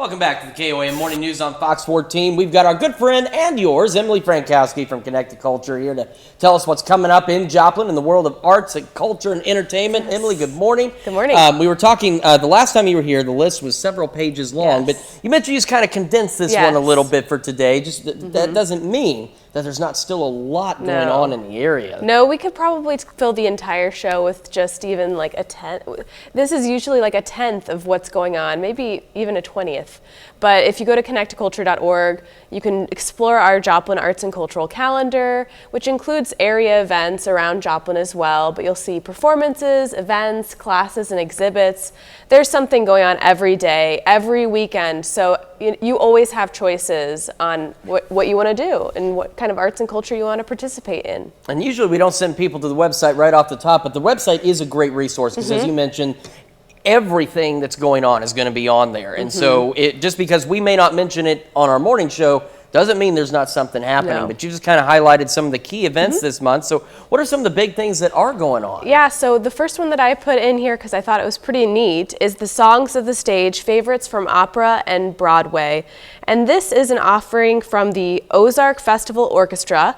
Welcome back to the KOAM Morning News on Fox 14. We've got our good friend and yours, Emily Frankowski from Connect to Culture, here to tell us what's coming up in Joplin in the world of arts and culture and entertainment. Yes. Emily, good morning. Good morning. We were talking, the last time you were here, the list was several pages long, but you mentioned you just kind of condensed this one a little bit for today. Just that doesn't mean that there's not still a lot going on in the area. No, we could probably fill the entire show with just even like a 10th. This is usually like a 10th of what's going on, maybe even a 20th. But if you go to connecttoculture.org, you can explore our Joplin Arts and Cultural Calendar, which includes area events around Joplin as well. But you'll see performances, events, classes, and exhibits. There's something going on every day, every weekend. So you always have choices on what you want to do and what kind of arts and culture you want to participate in. And usually we don't send people to the website right off the top, but the website is a great resource because, as you mentioned, everything that's going on is going to be on there. And so just because we may not mention it on our morning show doesn't mean there's not something happening. But you just kind of highlighted some of the key events this month. So what are some of the big things that are going on? Yeah, so the first one that I put in here because I thought it was pretty neat is the Songs of the Stage, Favorites from Opera and Broadway. And this is an offering from the Ozark Festival Orchestra,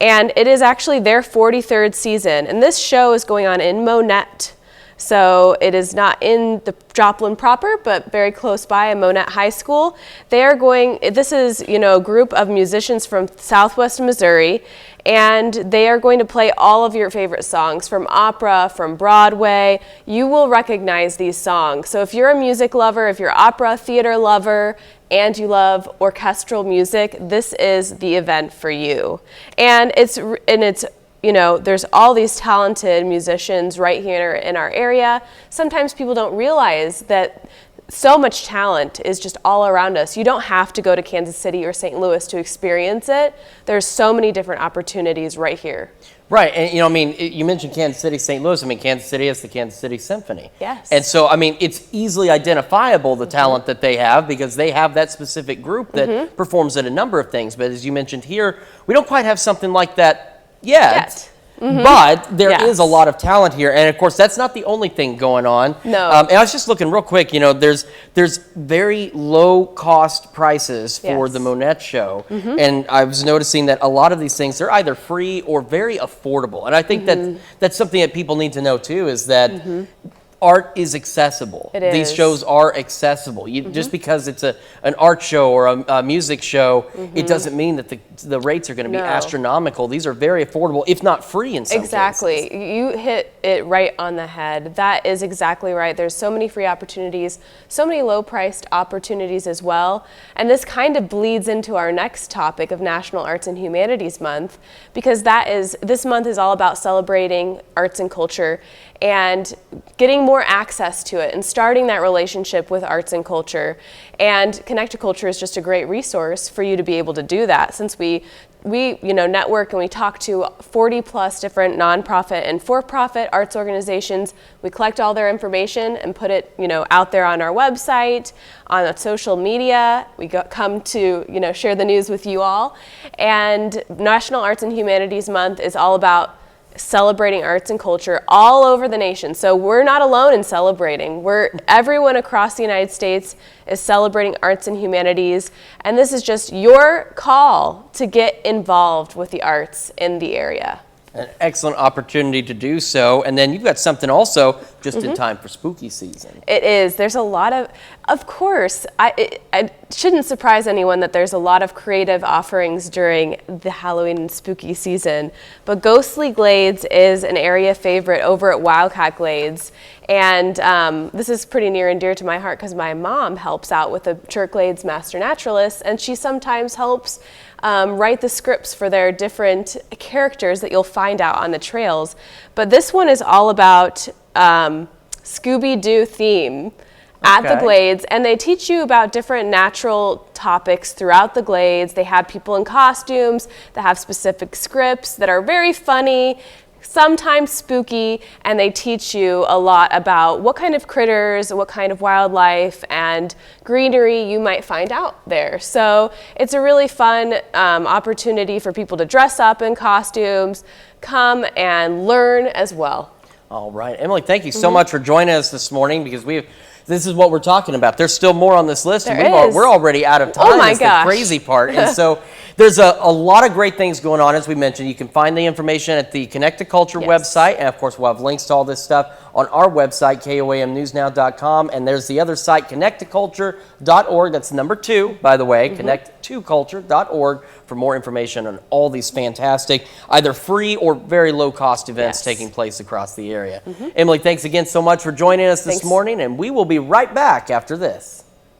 and it is actually their 43rd season. And this show is going on in Monette. So it is not in the Joplin proper, but very close by in Monette High School. They are going, this is, a group of musicians from Southwest Missouri, and they are going to play all of your favorite songs from opera, from Broadway. You will recognize these songs. So if you're a music lover, if you're an opera theater lover, and you love orchestral music, this is the event for you. And it's there's all these talented musicians right here in our area. Sometimes people don't realize that so much talent is just all around us. You don't have to go to Kansas City or St. Louis to experience it. There's so many different opportunities right here. Right, and you mentioned Kansas City, St. Louis. Kansas City has the Kansas City Symphony. Yes. And so, it's easily identifiable, the talent that they have, because they have that specific group that performs at a number of things. But as you mentioned here, we don't quite have something like that yet. But there is a lot of talent here, and of course that's not the only thing going on. No. And I was just looking real quick. There's very low cost prices for the Monette show, and I was noticing that a lot of these things, they're either free or very affordable. And I think that's something that people need to know too, is that art is accessible. It is. These shows are accessible. Just because it's an art show or a music show, it doesn't mean that the rates are going to be astronomical. These are very affordable, if not free in some cases. Exactly. You hit it right on the head. That is exactly right. There's so many free opportunities, so many low-priced opportunities as well. And this kind of bleeds into our next topic of National Arts and Humanities Month, because this month is all about celebrating arts and culture and getting more access to it and starting that relationship with arts and culture. And Connect to Culture is just a great resource for you to be able to do that, since we network and we talk to 40 plus different nonprofit and for-profit arts organizations. We collect all their information and put it out there on our website, on social media. We come to share the news with you all. And National Arts and Humanities Month is all about celebrating arts and culture all over the nation. So we're not alone in celebrating. Everyone across the United States is celebrating arts and humanities, and this is just your call to get involved with the arts in the area. An excellent opportunity to do so. And then you've got something also just in time for spooky season. It is. There's a lot of course, it shouldn't surprise anyone that there's a lot of creative offerings during the Halloween and spooky season. But Ghostly Glades is an area favorite over at Wildcat Glades. And this is pretty near and dear to my heart because my mom helps out with the Church Glades Master Naturalists, and she sometimes helps write the scripts for their different characters that you'll find out on the trails. But this one is all about Scooby-Doo theme at the Glades, and they teach you about different natural topics throughout the Glades. They have people in costumes that have specific scripts that are very funny, sometimes spooky, and they teach you a lot about what kind of critters, what kind of wildlife and greenery you might find out there. So it's a really fun opportunity for people to dress up in costumes, come and learn as well. All right, Emily, thank you so much for joining us this morning, because we have this is what we're talking about. There's still more on this list, and There is. we're already out of time. Oh my It's gosh. the crazy part. And so there's a lot of great things going on, as we mentioned. You can find the information at the Connect to Culture Yes. website, and of course we'll have links to all this stuff on our website, koamnewsnow.com, and there's the other site, connecttoculture.org. That's number 2, by the way, connecttoculture.org for more information on all these fantastic, either free or very low-cost events taking place across the area. Emily, thanks again so much for joining us this morning, and we will be right back after this.